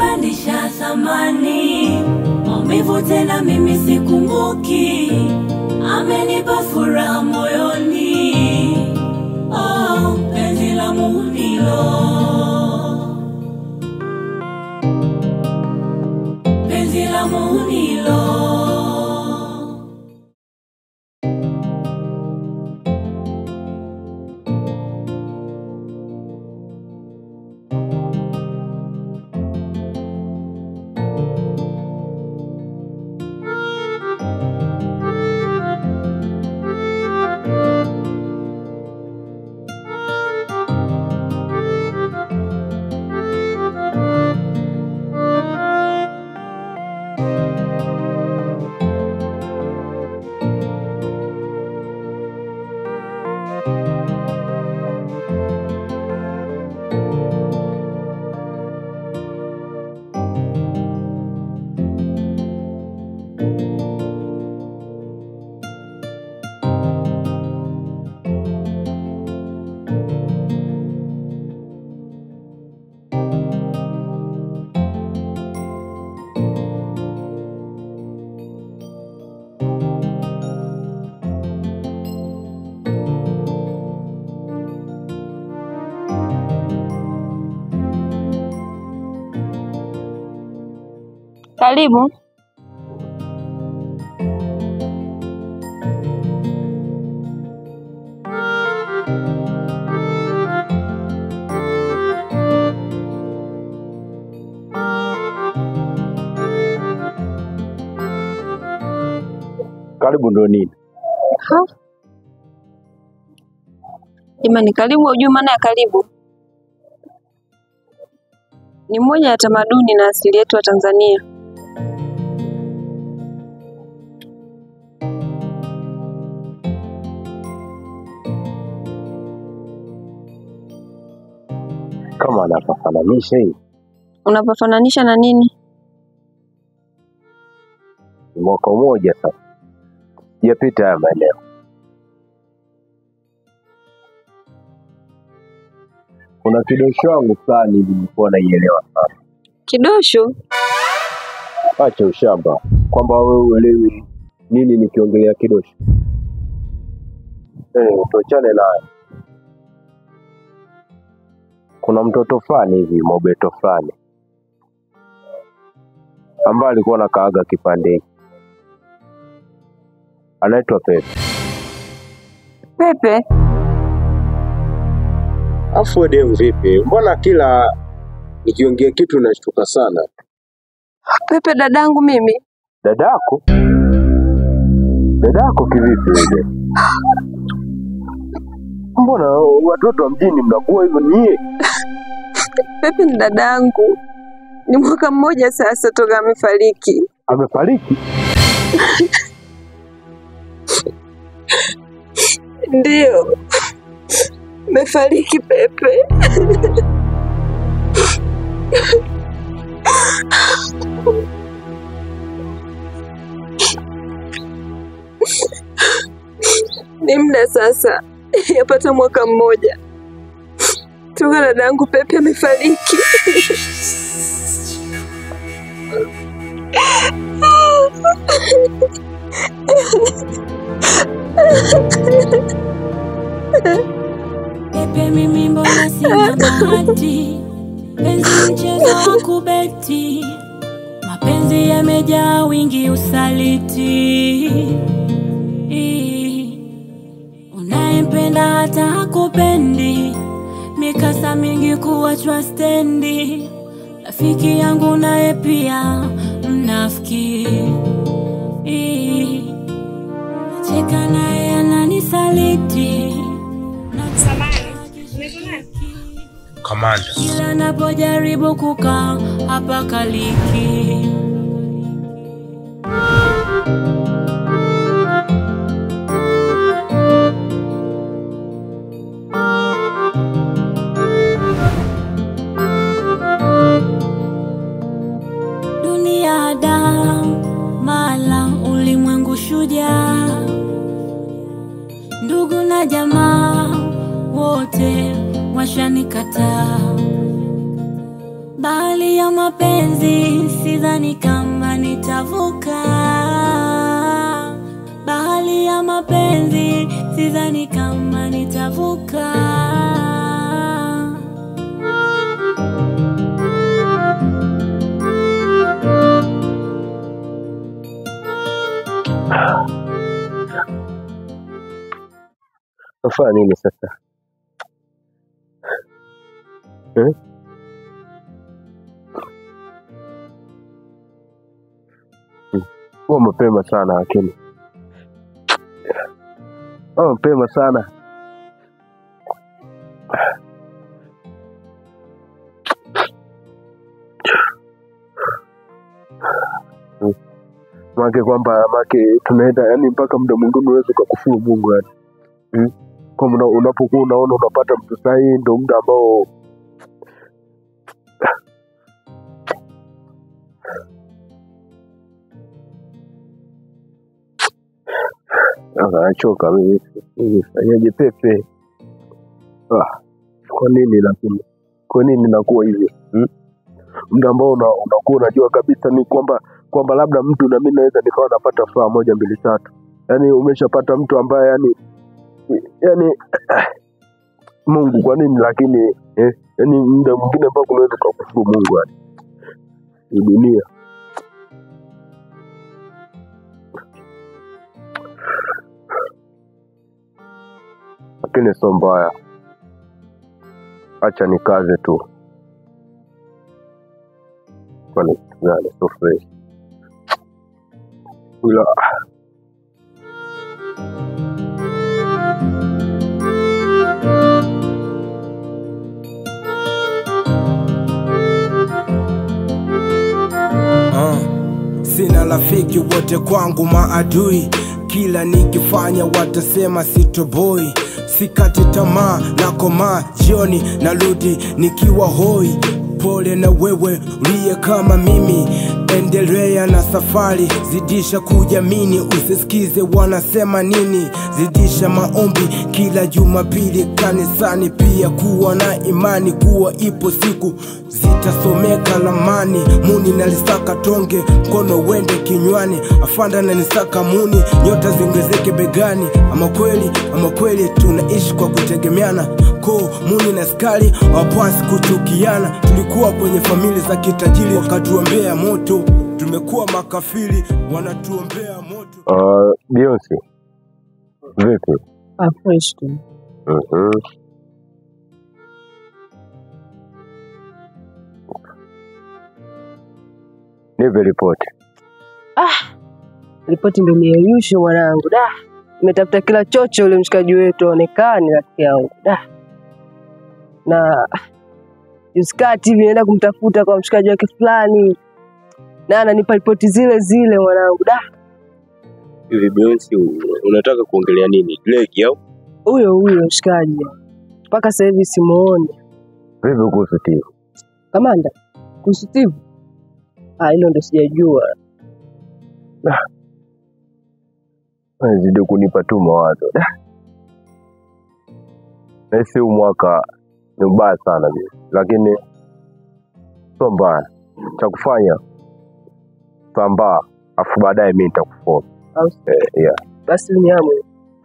amenibadilisha zamani, maumivu tena mimi sikumbuki, amenipa furaha moyoni, oh penzi la munilo, penzi la munilo. Karibu. Karibu ndo nini? Jamani, karibu hujui maana ya karibu? Ni moja ya tamaduni na asili yetu wa Tanzania. Kama anapafananisha hii. Unapafananisha na nini? Mwaka mmoja sasa sijapita haya maeneo. Kuna kidosho wangu fulani nilikuwa naielewa sana. Kidosho? Acha ushamba. Kwamba wewe uelewi nini nikiongelea kidosho. Tuachane naye. Kuna mtoto fulani hivi, mobeto fulani, ambaye alikuwa anakaaga kipande hiki. Anaitwa Pepe. Pepe? Afu demu vipi? Mbona kila nikiongea kitu nashtuka sana? Pepe dadangu mimi. Dadako? Dadako kivipi wewe? Mbona watoto wa mjini mnakuwa hivyo nyie? Pepe ni dadangu. Ni mwaka mmoja sasa toka amefariki. Amefariki? Ndio. Amefariki Pepe. Ni muda sasa. Yapata mwaka mmoja toka dadangu Pepe amefariki. Pepe mimi mbona sina bahati, penzi mchezo wa kubeti, mapenzi yamejaa wingi usaliti, unayempenda hata hakupendi, mikasa mingi kuachwa stendi, rafiki yangu naye pia mnafiki, nacheka naye ananisaliti. Kamanda. Kila napojaribu kukaa hapa kaliki. Dunia mala ulimwengu shujaa, ndugu na jamaa wote washanikataa, bahari ya mapenzi sidhani kama nitavuka. Bahari ya mapenzi sidhani kama nitavuka. Nafanya nini sasa? Huwa mapema sana lakini. Mapema sana. Kwamba tunaenda yani mpaka muda mwingine unaweza kukufuru Mungu yani. Kwa unapokuwa unaona unapata mtu sahihi ndio muda ambao nachoka mimi. Fanyaje pepe? Kwa nini lakini? Kwa nini nakuwa hivi? Muda ambao unakuwa unajua kabisa ni kwamba labda mtu na mimi naweza nikawa napata furaha 1 2 3. Yaani umeshapata mtu ambaye yani Mungu kwa nini lakini yani muda mwingine ambao unaweza kukufuru Mungu yani. Ni dunia. Lakini sio mbaya. Acha nikaze tu. Kwani gani so fresh. Ula sina rafiki, wote kwangu maadui. Kila nikifanya watasema sitoboi. Sikati tamaa, nakomaa jioni narudi nikiwa hoi. Pole na wewe uliye kama mimi, endelea na safari, zidisha kujamini, usisikize wanasema nini. Zidisha maombi kila Jumapili kanisani, pia kuwa na imani kuwa ipo siku zitasomeka lamani. Muni nalisaka tonge, mkono wende kinywani, afanda na nisaka muni, nyota zingezeke begani. Ama kweli tunaishi kwa kutegemeana, ko muni na skali wapasi kuchukiana. Tulikuwa kwenye familia za kitajiri wakatuombea moto, tumekuwa makafiri wanatuombea moto. Beyonce vipi? Fresh tu. Nipe ripoti. Ripoti ndio niyeyusho mwanangu. Nimetafuta kila chocho ule mshikaji wetu aonekane rafiki yangu. Na Yuskati hivi naenda kumtafuta kwa mshikaji wake fulani. Na ananipa ripoti zile zile mwanangu. Hivi Beyonce unataka kuongelea nini? Legi au? Huyo mshikaji. Mpaka sasa hivi simuoni. Vipi kuhusu Steve? Kamanda, kuhusu Steve? Hilo ndo sijajua. Zidi kunipa tu mawazo. Nasi mwaka ni mbaya sana mimi. Lakini sio mbaya. Cha kufanya sambaa, afu baadaye mimi nitakufollow. Yeah. Basi unyamu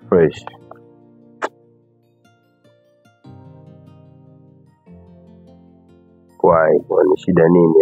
fresh. Kwa ni shida nini?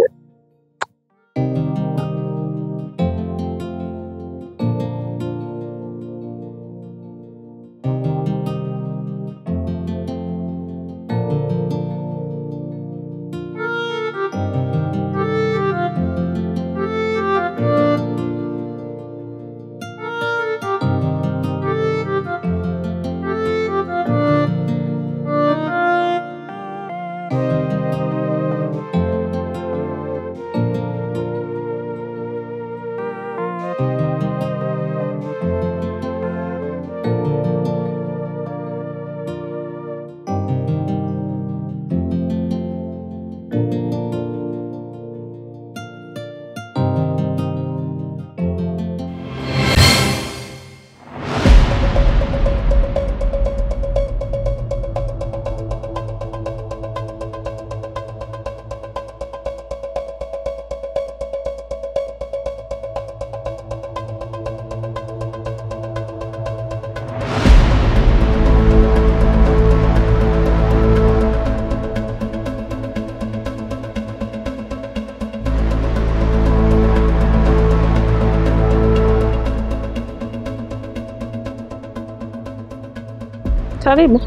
Karibu.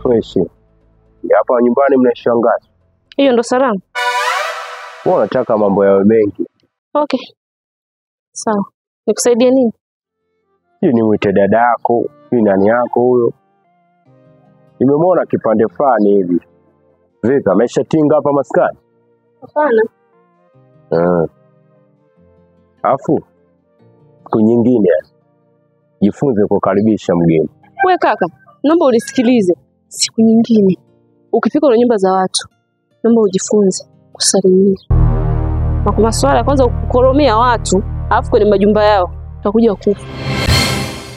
Fresh. Hapa nyumbani mnashangaza. Hiyo ndo salamu? Wewe unataka mambo yawe mengi. Okay. Sawa. Nikusaidie nini? Hii ni mwite dada yako, hii nani yako huyo? Nimemwona kipande fulani hivi. Vipi, ameshatinga hapa maskani? Hapana. Afu siku nyingine jifunze kukaribisha mgeni. Wewe kaka, naomba unisikilize. Siku nyingine ukifika kwenye nyumba za watu, naomba ujifunze kusalimia. Na kwa masuala kwanza kukoromea watu, alafu kwenye majumba yao, utakuja kufa.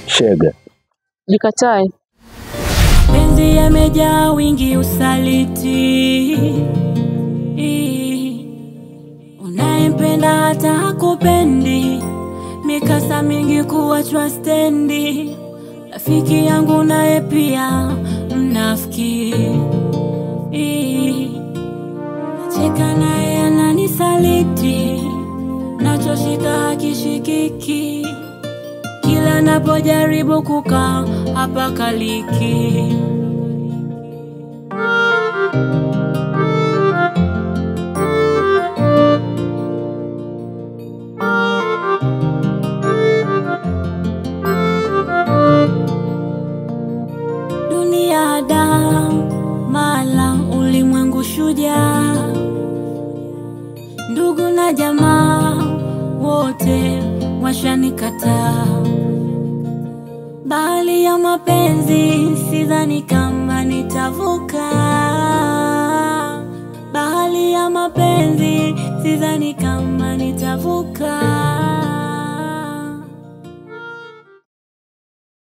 Shega. Jikatae. Penzi yamejaa wingi usaliti, unayempenda hata hakupendi, mikasa mingi kuachwa stendi, rafiki yangu naye pia mnafiki, cheka naye ananisaliti, nachoshika hakishikiki, kila napojaribu kukaa hapa kaliki. Dunia damu mala ulimwengu shujaa, ndugu na jamaa wote washanikataa. Bahari ya mapenzi sidhani kama nitavuka, bahari ya mapenzi sidhani kama nitavuka.